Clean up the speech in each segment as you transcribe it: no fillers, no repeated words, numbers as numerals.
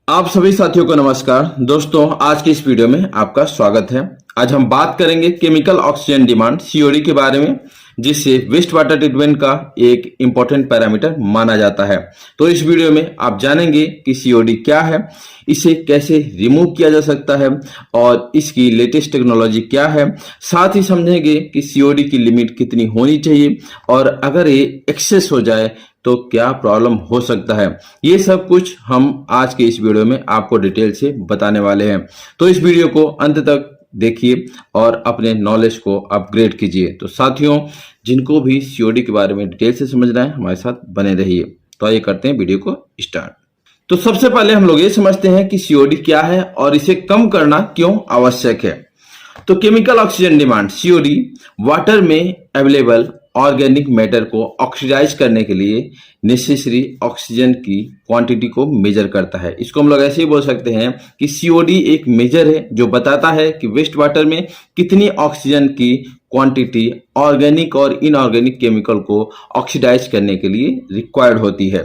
आप सभी साथियों को नमस्कार। दोस्तों, आज की इस वीडियो में आपका स्वागत है। आज हम बात करेंगे केमिकल ऑक्सीजन डिमांड सीओडी के बारे में, जिससे वेस्ट वाटर ट्रीटमेंट का एक इंपॉर्टेंट पैरामीटर माना जाता है। तो इस वीडियो में आप जानेंगे कि सीओडी क्या है, इसे कैसे रिमूव किया जा सकता है और इसकी लेटेस्ट टेक्नोलॉजी क्या है। साथ ही समझेंगे कि सीओडी की लिमिट कितनी होनी चाहिए और अगर ये एक्सेस हो जाए तो क्या प्रॉब्लम हो सकता है। ये सब कुछ हम आज के इस वीडियो में आपको डिटेल से बताने वाले हैं। तो इस वीडियो को अंत तक देखिए और अपने नॉलेज को अपग्रेड कीजिए। तो साथियों, जिनको भी सीओडी के बारे में डिटेल से समझना है, हमारे साथ बने रहिए। तो आइए करते हैं वीडियो को स्टार्ट। तो सबसे पहले हम लोग ये समझते हैं कि सीओडी क्या है और इसे कम करना क्यों आवश्यक है। तो chemical oxygen demand COD water में अवेलेबल ऑर्गेनिक मैटर को ऑक्सीडाइज करने के लिए नेसेसरी ऑक्सीजन की क्वांटिटी को मेजर करता है। इसको हम लोग ऐसे ही बोल सकते हैं कि सीओडी एक मेजर है जो बताता है कि वेस्ट वाटर में कितनी ऑक्सीजन की क्वांटिटी ऑर्गेनिक और इनऑर्गेनिक केमिकल को ऑक्सीडाइज करने के लिए रिक्वायर्ड होती है।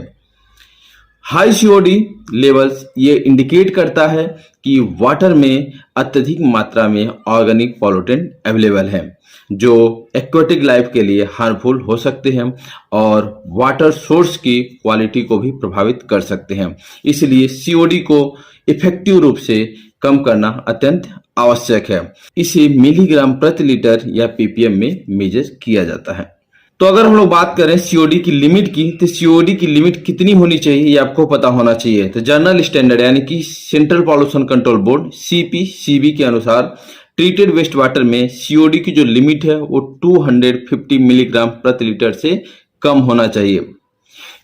हाई सीओडी लेवल्स ये इंडिकेट करता है कि वाटर में अत्यधिक मात्रा में ऑर्गेनिक पॉल्यूटेंट अवेलेबल है जो एक्वेटिक लाइफ के लिए हार्मफुल हो सकते हैं और वाटर सोर्स की क्वालिटी को भी प्रभावित कर सकते हैं। इसलिए सीओडी को इफेक्टिव रूप से कम करना अत्यंत आवश्यक है। इसे मिलीग्राम प्रति लीटर या पीपीएम में मेजर किया जाता है। तो अगर हम लोग बात करें सीओडी की लिमिट की, तो सीओडी की लिमिट कितनी होनी चाहिए ये आपको पता होना चाहिए। तो जनरल स्टैंडर्ड यानी कि central pollution control board CPCB के अनुसार ट्रीटेड वेस्ट वाटर में सीओडी की जो लिमिट है वो 250 मिलीग्राम प्रति लीटर से कम होना चाहिए।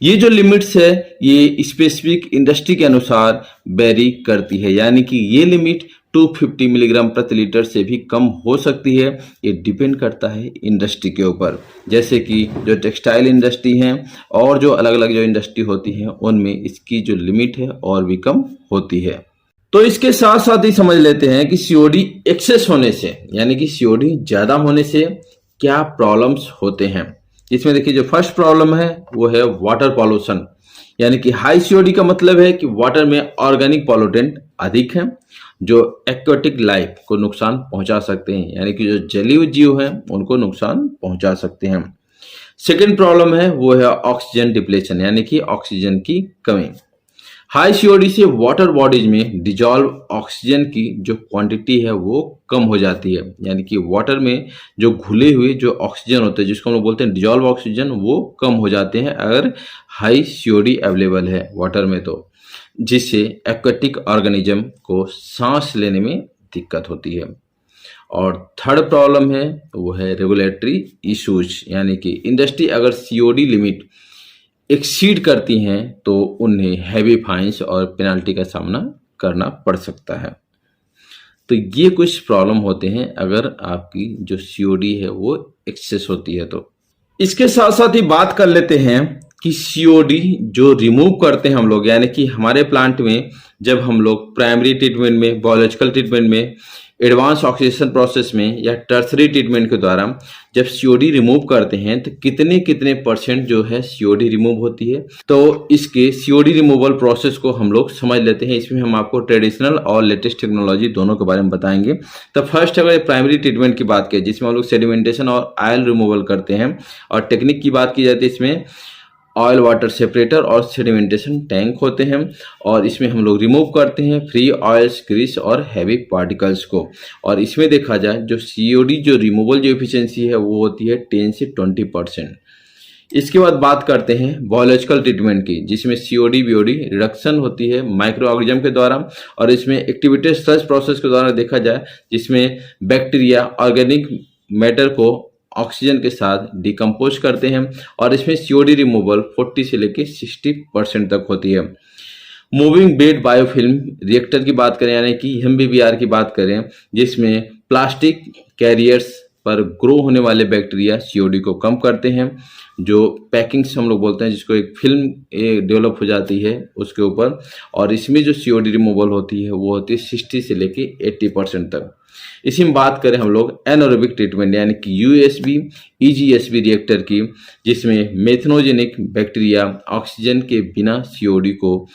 ये जो लिमिट्स है ये स्पेसिफिक इंडस्ट्री के अनुसार वेरी करती है, यानी कि ये लिमिट 250 मिलीग्राम प्रति लीटर से भी कम हो सकती है। ये डिपेंड करता है इंडस्ट्री के ऊपर, जैसे कि जो टेक्सटाइल इंडस्ट्री हैं और जो अलग अलग जो इंडस्ट्री होती हैं उनमें इसकी जो लिमिट है और भी कम होती है। तो इसके साथ साथ ही समझ लेते हैं कि सीओडी एक्सेस होने से यानी कि सीओडी ज्यादा होने से क्या प्रॉब्लम्स होते हैं। इसमें देखिए, जो फर्स्ट प्रॉब्लम है वो है वाटर पॉल्यूशन, यानी कि हाई सीओडी का मतलब है कि वाटर में ऑर्गेनिक पॉल्यूटेंट अधिक है जो एक्वेटिक लाइफ को नुकसान पहुंचा सकते हैं, यानी कि जो जलीय जीव हैं उनको नुकसान पहुंचा सकते हैं। सेकेंड प्रॉब्लम है वो है ऑक्सीजन डिप्लेशन, यानी कि ऑक्सीजन की कमी। हाई सीओडी से वाटर बॉडीज में डिजॉल्व ऑक्सीजन की जो क्वांटिटी है वो कम हो जाती है, यानी कि वाटर में जो घुले हुए जो ऑक्सीजन होते हैं जिसको हम लोग बोलते हैं डिजॉल्व ऑक्सीजन, वो कम हो जाते हैं अगर हाई सीओडी अवेलेबल है वाटर में, तो जिससे एक्वेटिक ऑर्गेनिज्म को सांस लेने में दिक्कत होती है। और थर्ड प्रॉब्लम है वो है रेगुलेटरी इश्यूज, यानी कि इंडस्ट्री अगर सीओडी लिमिट एक्सीड करती हैं तो उन्हें हैवी फाइन्स और पेनल्टी का सामना करना पड़ सकता है। तो ये कुछ प्रॉब्लम होते हैं अगर आपकी जो सीओडी है वो एक्सेस होती है। तो इसके साथ साथ ही बात कर लेते हैं कि सीओडी जो रिमूव करते हैं हम लोग, यानी कि हमारे प्लांट में जब हम लोग प्राइमरी ट्रीटमेंट में, बायोलॉजिकल ट्रीटमेंट में, एडवांस ऑक्सीडेशन प्रोसेस में या टर्सरी ट्रीटमेंट के द्वारा जब सीओडी रिमूव करते हैं तो कितने कितने परसेंट जो है सीओडी रिमूव होती है। तो इसके सीओडी रिमूवल प्रोसेस को हम लोग समझ लेते हैं। इसमें हम आपको ट्रेडिशनल और लेटेस्ट टेक्नोलॉजी दोनों के बारे में बताएंगे। तो फर्स्ट अगर प्राइमरी ट्रीटमेंट की बात करें जिसमें हम लोग सेडिमेंटेशन और ऑयल रिमूवल करते हैं, और टेक्निक की बात की जाती है इसमें ऑयल वाटर सेपरेटर और सेडिमेंटेशन टैंक होते हैं, और इसमें हम लोग रिमूव करते हैं फ्री ऑयल्स, ग्रीस और हैवी पार्टिकल्स को। और इसमें देखा जाए जो सीओडी जो रिमूवल जो एफिशिएंसी है वो होती है 10 से 20%। इसके बाद बात करते हैं बायोलॉजिकल ट्रीटमेंट की, जिसमें सीओडी बीओडी रिडक्शन होती है माइक्रो ऑर्गेनिज्म के द्वारा, और इसमें एक्टिवेटेड स्ट्रेस प्रोसेस के द्वारा देखा जाए जिसमें बैक्टीरिया ऑर्गेनिक मैटर को ऑक्सीजन के साथ डिकम्पोज करते हैं, और इसमें सीओडी रिमूवल 40 से लेकर 60% तक होती है। मूविंग बेड बायोफिल्म रिएक्टर की बात करें यानी कि एमबीबीआर की बात करें, जिसमें प्लास्टिक कैरियर्स पर ग्रो होने वाले बैक्टीरिया सीओडी को कम करते हैं। जो पैकिंग से हम लोग बोलते हैं जिसको एक फिल्म डेवलप हो जाती है उसके ऊपर, और इसमें जो सीओडी रिमूवल होती है वो होती है 60 से लेके 80% तक। इसी में बात करें हम लोग एनारोबिक ट्रीटमेंट यानी कि यूएसबी ईजीएसबी रिएक्टर की, जिसमें मेथनोजेनिक बैक्टीरिया ऑक्सीजन के बिना सीओडी को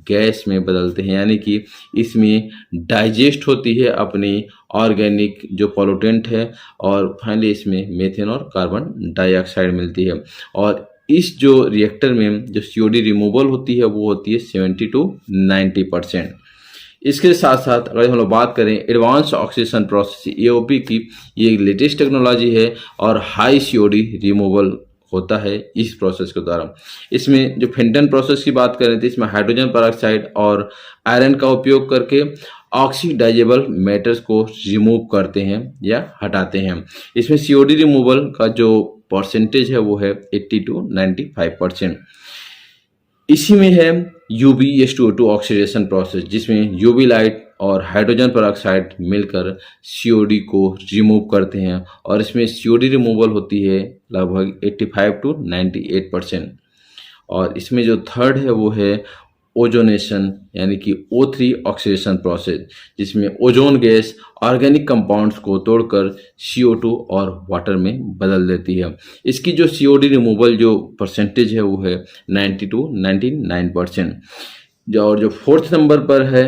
गैस में बदलते हैं, यानी कि इसमें डाइजेस्ट होती है अपनी ऑर्गेनिक जो पॉल्यूटेंट है और फाइनली इसमें मीथेन और कार्बन डाइऑक्साइड मिलती है। और इस जो रिएक्टर में जो सीओडी रिमूवल होती है वो होती है 70 to 90%। इसके साथ साथ अगर हम लोग बात करें एडवांस ऑक्सीडेशन प्रोसेस एओपी की, ये लेटेस्ट टेक्नोलॉजी है और हाई सीओडी रिमूवल होता है इस प्रोसेस के द्वारा। इसमें जो फेंटन प्रोसेस की बात करें तो इसमें हाइड्रोजन पेरोक्साइड और आयरन का उपयोग करके ऑक्सीडाइजेबल मैटर्स को रिमूव करते हैं या हटाते हैं। इसमें सीओडी रिमूवल का जो परसेंटेज है वो है 80 to 95%। इसी में है यूवी H2O2 ऑक्सीडेशन प्रोसेस, जिसमें यूवी लाइट और हाइड्रोजन पेरोक्साइड मिलकर सीओडी को रिमूव करते हैं और इसमें सीओडी रिमूवल होती है लगभग 85 to 98%। और इसमें जो थर्ड है वो है ओजोनेशन यानी कि O3 ऑक्सीडेशन प्रोसेस, जिसमें ओजोन गैस ऑर्गेनिक कंपाउंड्स को तोड़कर CO2 और वाटर में बदल देती है। इसकी जो सीओडी रिमूवल जो परसेंटेज है वो है 90 to 99%। और जो फोर्थ नंबर पर है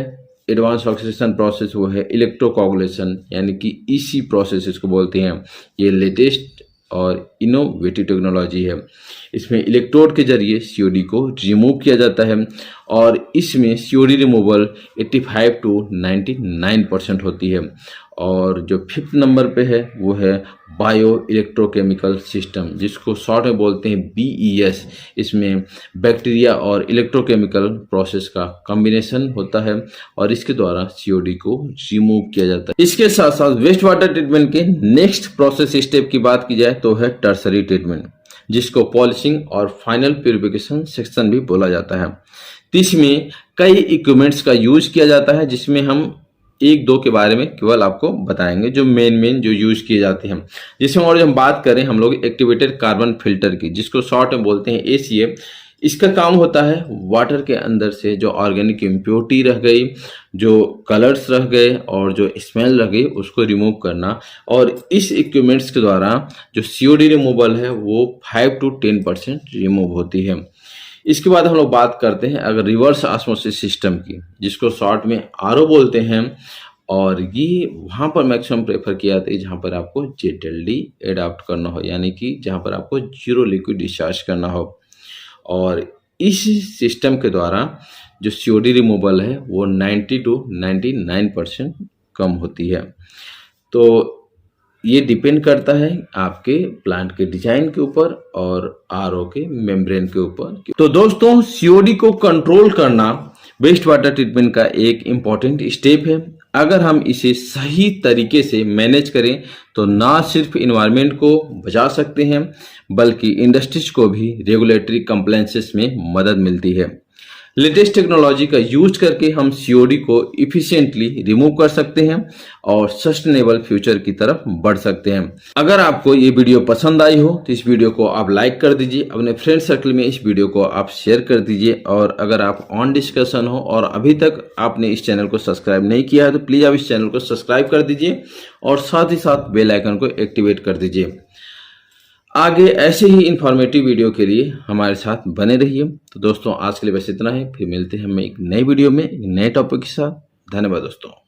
एडवांस ऑक्सीडेशन प्रोसेस वो है इलेक्ट्रोकोगुलेशन यानी कि EC प्रोसेस इसको बोलते हैं। ये लेटेस्ट और इनोवेटिव टेक्नोलॉजी है। इसमें इलेक्ट्रोड के जरिए सीओडी को रिमूव किया जाता है और इसमें सीओडी रिमूवल 85 to 99% होती है। और जो फिफ्थ नंबर पे है वो है बायो इलेक्ट्रोकेमिकल सिस्टम, जिसको शॉर्ट में बोलते हैं BES। इसमें बैक्टीरिया और इलेक्ट्रोकेमिकल प्रोसेस का कॉम्बिनेशन होता है और इसके द्वारा सीओडी को रिमूव किया जाता है। इसके साथ साथ वेस्ट वाटर ट्रीटमेंट के नेक्स्ट प्रोसेस स्टेप की बात की जाए तो है टर्सरी ट्रीटमेंट, जिसको पॉलिशिंग और फाइनल प्यूरिफिकेशन सेक्शन भी बोला जाता है। तो इसमें कई इक्विपमेंट्स का यूज किया जाता है, जिसमें हम एक दो के बारे में केवल आपको बताएंगे जो मेन जो यूज किए जाते हैं। जिसमें और हम बात करें हम लोग एक्टिवेटेड कार्बन फिल्टर की, जिसको शॉर्ट में बोलते हैं ACA। इसका काम होता है वाटर के अंदर से जो ऑर्गेनिक इम्प्योरिटी रह गई, जो कलर्स रह गए और जो स्मेल रह गई उसको रिमूव करना। और इस इक्विपमेंट्स के द्वारा जो सीओडी रिमूवल है वो 5 to 10% रिमूव होती है। इसके बाद हम लोग बात करते हैं अगर रिवर्स ऑस्मोसिस सिस्टम की, जिसको शॉर्ट में RO बोलते हैं। और ये वहाँ पर मैक्सिमम प्रेफर किया जाता है जहाँ पर आपको ZLD एडाप्ट करना हो, यानी कि जहाँ पर आपको जीरो लिक्विड डिस्चार्ज करना हो। और इस सिस्टम के द्वारा जो सीओडी रिमूवल है वो 90 to 99% कम होती है। तो ये डिपेंड करता है आपके प्लांट के डिजाइन के ऊपर और RO के मेम्ब्रेन के ऊपर। तो दोस्तों, सीओडी को कंट्रोल करना वेस्ट वाटर ट्रीटमेंट का एक इम्पॉर्टेंट स्टेप है। अगर हम इसे सही तरीके से मैनेज करें तो ना सिर्फ इन्वायरमेंट को बचा सकते हैं बल्कि इंडस्ट्रीज को भी रेगुलेटरी कंप्लायंसेस में मदद मिलती है। लेटेस्ट टेक्नोलॉजी का यूज करके हम सीओडी को इफिशिएंटली रिमूव कर सकते हैं और सस्टेनेबल फ्यूचर की तरफ बढ़ सकते हैं। अगर आपको ये वीडियो पसंद आई हो तो इस वीडियो को आप लाइक कर दीजिए, अपने फ्रेंड सर्कल में इस वीडियो को आप शेयर कर दीजिए। और अगर आप ऑन डिस्कशन हो और अभी तक आपने इस चैनल को सब्सक्राइब नहीं किया है तो प्लीज आप इस चैनल को सब्सक्राइब कर दीजिए और साथ ही साथ बेल आइकन को एक्टिवेट कर दीजिए। आगे ऐसे ही इंफॉर्मेटिव वीडियो के लिए हमारे साथ बने रहिए। तो दोस्तों, आज के लिए बस इतना है, फिर मिलते हैं हम एक नई वीडियो में एक नए टॉपिक के साथ। धन्यवाद दोस्तों।